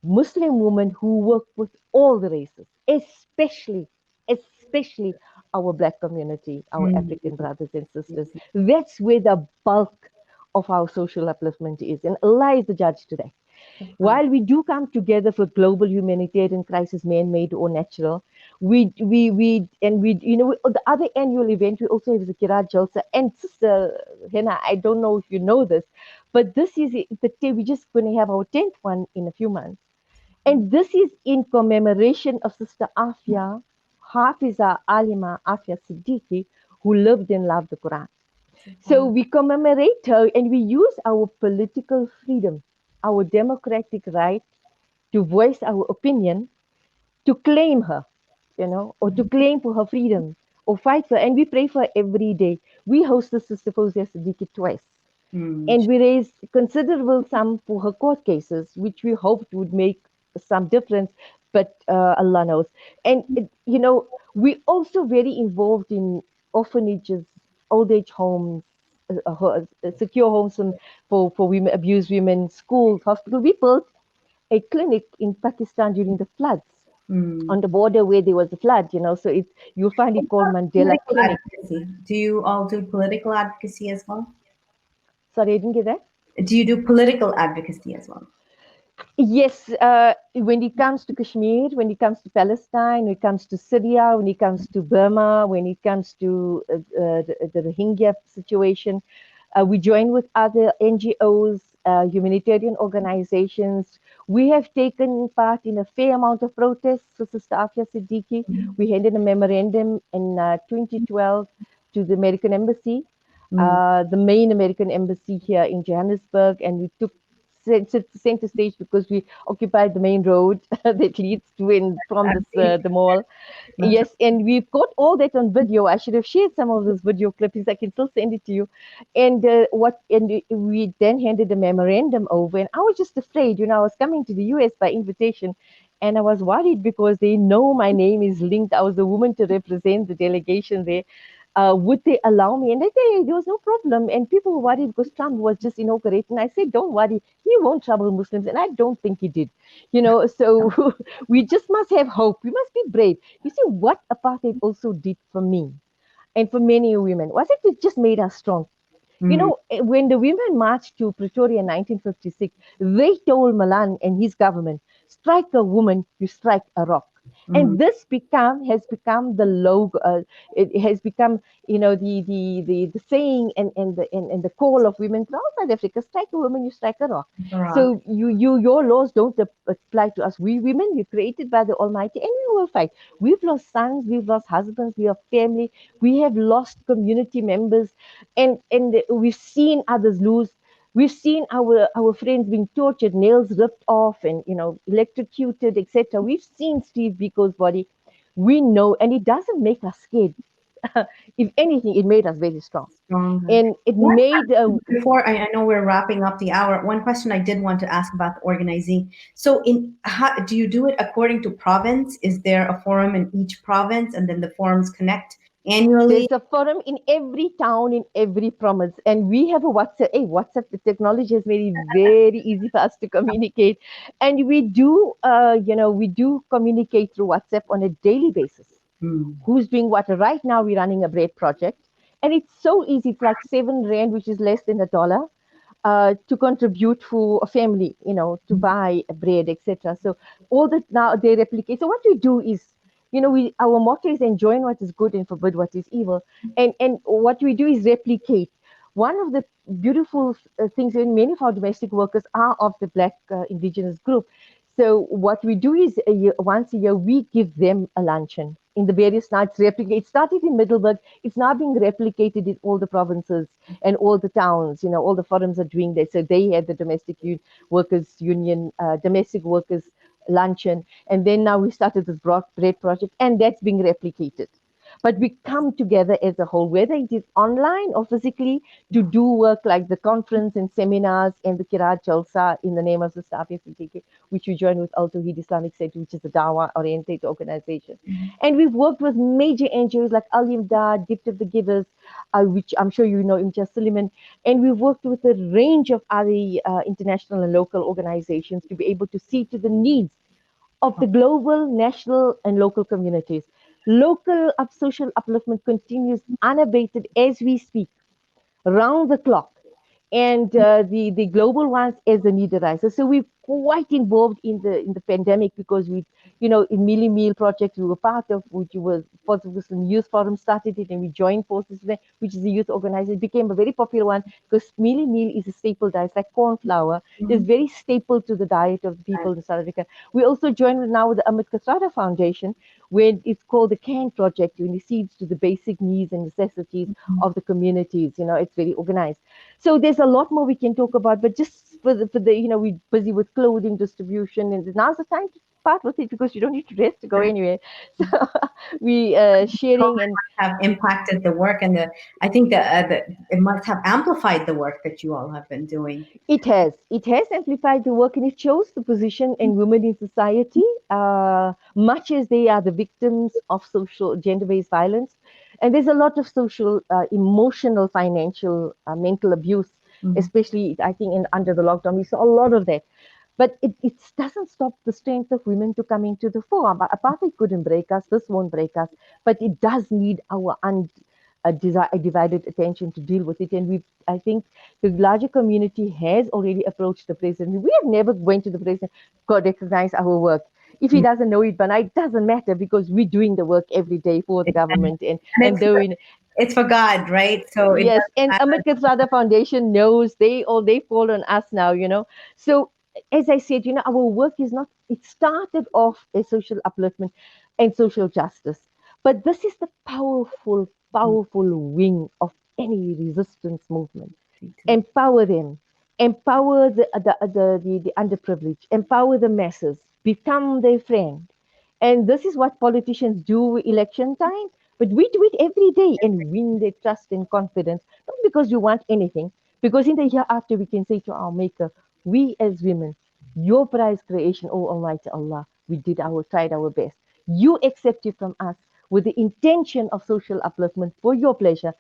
Muslim women who work with all the races, especially our Black community, our African Mm. brothers and sisters. That's where the bulk of our social upliftment is, and Allah is the judge today. While we do come together for global humanitarian crisis, man-made or natural, the other annual event we also have is the Kirat Jalsa. And Sister Hena, I don't know if you know this, but this is the day we're just going to have our 10th one in a few months. And this is in commemoration of Sister Afia, Hafiza Alima Afia Siddiqui, who lived and loved the Quran. So we commemorate her and we use our political freedom, our democratic right to voice our opinion, to claim her, or to claim for her freedom or fight for her. And we pray for her every day. We hosted Sister Fawzia Siddiqui twice. Mm. And we raised considerable sum for her court cases, which we hoped would make some difference, but Allah knows. And, we also very involved in orphanages, old age homes, secure homes for women, abused women, schools, hospitals. We built a clinic in Pakistan during the floods Mm. on the border where there was a flood, so you'll find it called Mandela Political Clinic. advocacy. Do you all do political advocacy as well? Sorry, I didn't get that. Do you do political advocacy as well? Yes, when it comes to Kashmir, when it comes to Palestine, when it comes to Syria, when it comes to Burma, when it comes to the Rohingya situation, we join with other NGOs, humanitarian organizations. We have taken part in a fair amount of protests for Sister Afia Siddiqui. We handed a memorandum in 2012 to the American Embassy, Mm. the main American embassy here in Johannesburg, and we took center stage because we occupied the main road that leads to and from I've this seen the mall. it. Yes, and we've got all that on video. I should have shared some of those video clippings. I can still send it to you. And we then handed a memorandum over, and I was just afraid. I was coming to the US by invitation, and I was worried because they know my name is linked. I was the woman to represent the delegation there. Would they allow me? And there was no problem. And people were worried because Trump was just inaugurated. And I said, don't worry, he won't trouble Muslims. And I don't think he did. So we just must have hope. We must be brave. You see, what apartheid also did for me and for many women was it just made us strong. Mm. When the women marched to Pretoria in 1956, they told Malan and his government, strike a woman, you strike a rock. Mm. And this has become the logo. It has become, the saying and the call of women throughout South Africa: strike a woman, you strike a rock. Iraq. So your laws don't apply to us. We women, we're created by the Almighty, and we will fight. We've lost sons, we've lost husbands, we have family, we have lost community members, and we've seen others lose. We've seen our friends being tortured, nails ripped off, and electrocuted, etc. We've seen Steve Biko's body. We know, and it doesn't make us scared. If anything, it made us very strong, Stronger. and it One made. before I know we're wrapping up the hour. One question I did want to ask about the organizing. So, how do you do it according to province? Is there a forum in each province, and then the forums connect annually? There's a forum in every town, in every province, and we have a WhatsApp. Hey, WhatsApp, the technology has made it very easy for us to communicate, and we do communicate through WhatsApp on a daily basis. Hmm. Who's doing what? Right now, we're running a bread project, and it's so easy. It's like 7 rand, which is less than $1. To contribute for a family, to buy bread, etc. So all that now they replicate. So what we do is, we our motto is enjoying what is good and forbid what is evil, and what we do is replicate. One of the beautiful things, and many of our domestic workers are of the Black indigenous group. So what we do is once a year we give them a luncheon in the various nights. Replicate. It started in Middleburg. It's now being replicated in all the provinces and all the towns. All the forums are doing that. So they had the workers union, domestic workers luncheon, and then now we started this bread project, and that's being replicated. But we come together as a whole, whether it is online or physically, to do work like the conference and seminars and the Kirat Jalsa in the name of the staff FPTK, which we join with Al Tawheed Islamic Center, which is a Dawa oriented organization. And we've worked with major NGOs like Al Imdad, Gift of the Givers, which I'm sure you know, Imtiaz Suleiman. And we've worked with a range of other international and local organizations to be able to see to the needs of the global, national, and local communities. Local social upliftment continues unabated as we speak, round the clock, and the global ones as the need arises. So we're quite involved in the pandemic because in Mealy Meal project we were part of, which was Muslim Youth Forum started it, and we joined forces with them, which is a youth organization. It became a very popular one because Mealy Meal is a staple diet, it's like corn flour. It's very staple to the diet of the people in South Africa. We also joined now with the Amit Kasrada Foundation, where it's called the CAN project, when it seeds to the basic needs and necessities of the communities. It's very organized. So there's a lot more we can talk about, but just for the we're busy with clothing distribution, and now's the time to part with it because you don't need to rest to go anywhere. So we sharing and have impacted the work, and I think that it must have amplified the work that you all have been doing. it has amplified the work, and it shows the position in women in society, much as they are the victims of social gender-based violence. And there's a lot of social, emotional, financial, mental abuse, especially I think under the lockdown. We saw a lot of that. But it doesn't stop the strength of women to come into the fore. Apartheid couldn't break us. This won't break us. But it does need our divided attention to deal with it. And I think the larger community has already approached the president. We have never went to the president, God recognize our work. If he doesn't know it, but it doesn't matter because we're doing the work every day for the government and doing. It's for God, right? So it Yes, doesn't and matter. Amit Katrada Foundation knows they fall on us now, So as I said, our work is not. It started off as social upliftment and social justice, but this is the powerful wing of any resistance movement. Empower them, empower the underprivileged, empower the masses, become their friend. And this is what politicians do election time, but we do it every day and win their trust and confidence, not because we want anything, because in the hereafter we can say to our maker, we as women, your prize creation, oh Almighty Allah, we tried our best. You accepted from us with the intention of social upliftment for your pleasure.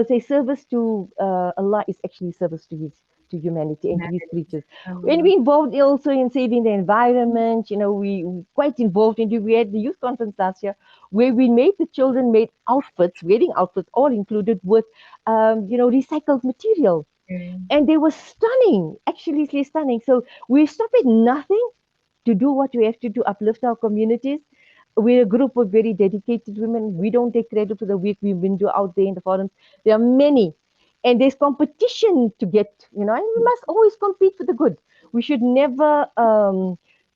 Say service to Allah is actually service to humanity and to His creatures. When we involved also in saving the environment, we quite involved in. We had the youth conference last year where we made the children made outfits, wedding outfits, all included with recycled material, and they were stunning, actually stunning. So we stop at nothing to do what we have to do, uplift our communities. We're a group of very dedicated women. We don't take credit for the work we've been doing out there in the forums. There are many. And there's competition to get, and we must always compete for the good. We should never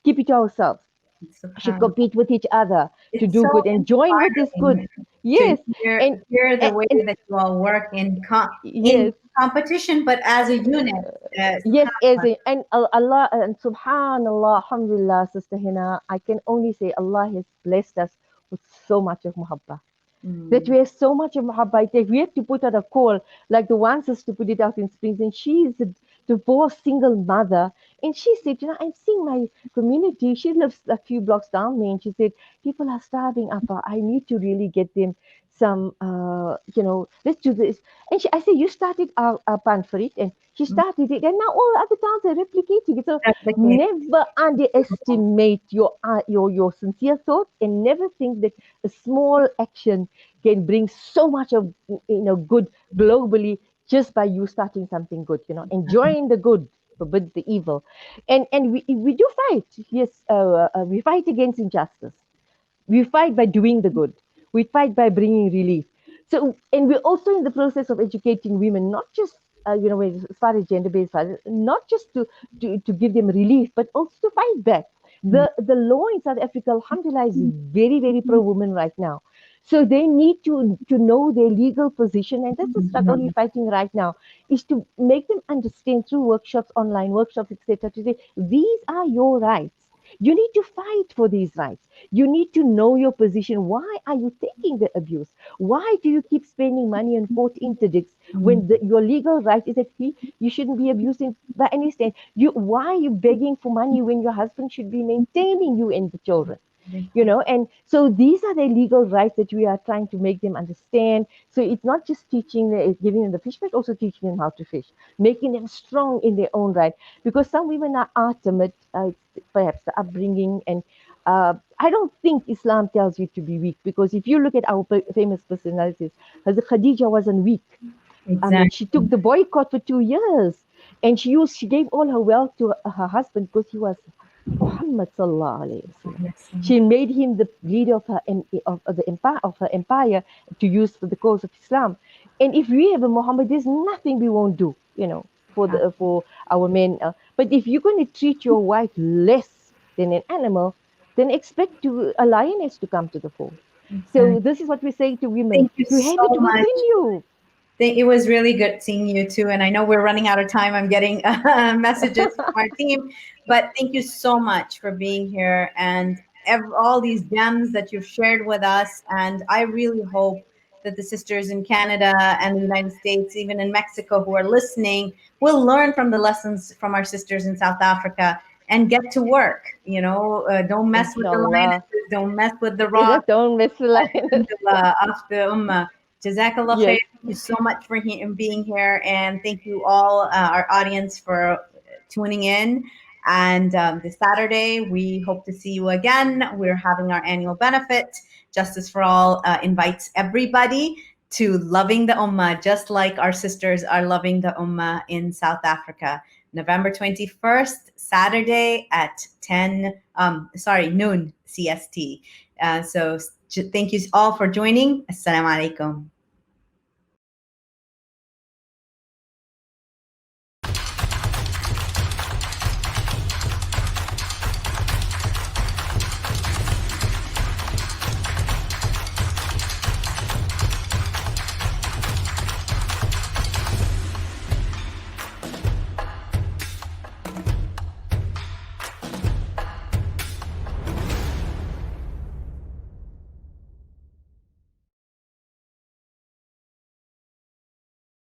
keep it to ourselves. We should compete with each other to It's do so good and join what is good. inspiring to Yes. And, hear the and, way and that you all work in yes. competition, but as a unit. Yes, as a, and Allah and Subhanallah, Alhamdulillah, Sister Hina, I can only say Allah has blessed us with so much of muhabbah. That we have so much of muhabbah that we have to put out a call, like the one sister put it out in Springs, and she is a divorced single mother, and she said, I'm seeing my community. She lives a few blocks down me, and she said, people are starving, Appa. I need to really get them some, let's do this. And I said, you started our pan for it, and she started it, and now all other towns are replicating it. So Replicate. never underestimate your sincere thoughts, and never think that a small action can bring so much of good globally just by you starting something good, enjoying the good forbids the evil. And we do fight. Yes, we fight against injustice. We fight by doing the good. We fight by bringing relief. So, and we're also in the process of educating women, not just as far as gender-based violence, not just to give them relief, but also to fight back. The law in South Africa, alhamdulillah, is very, very pro-woman right now. So they need to know their legal position, and that's the struggle we're fighting right now, is to make them understand through workshops, online workshops, etc., to say, these are your rights. You need to fight for these rights. You need to know your position. Why are you taking the abuse? Why do you keep spending money on court interdicts when your legal right is that you shouldn't be abusing by any stand? Why are you begging for money when your husband should be maintaining you and the children? And so these are the legal rights that we are trying to make them understand. So it's not just giving them the fish, but also teaching them how to fish, making them strong in their own right, because some women are timid, perhaps the upbringing, and I don't think Islam tells you to be weak, because if you look at our famous personalities, Hazrat Khadija wasn't weak. I mean, she took Exactly. the boycott for 2 years, and she gave all her wealth to her husband because he was Muhammad sallallahu alaihi wasallam. Yes. She made him the leader of the empire of her empire to use for the cause of Islam. And if we have a Muhammad, there's nothing we won't do, for our men. But if you're going to treat your wife less than an animal, then expect a lioness to come to the fore. So Exactly. this is what we say to women: Thank you you so have it much. within you. It was really good seeing you too. And I know we're running out of time. I'm getting messages from our team, but thank you so much for being here and all these gems that you've shared with us. And I really hope that the sisters in Canada and the United States, even in Mexico, who are listening, will learn from the lessons from our sisters in South Africa and get to work. Don't mess with the Inshallah. lionesses, don't mess with the Is rock. that don't miss the lioness? Alhamdulillah, after Ummah. Jazakallah khair. Yes. Thank you so much for being here. And thank you all, our audience, for tuning in. And this Saturday, we hope to see you again. We're having our annual benefit. Justice for All invites everybody to loving the Ummah, just like our sisters are loving the Ummah in South Africa. November 21st, Saturday at noon CST. So thank you all for joining. Assalamu alaikum.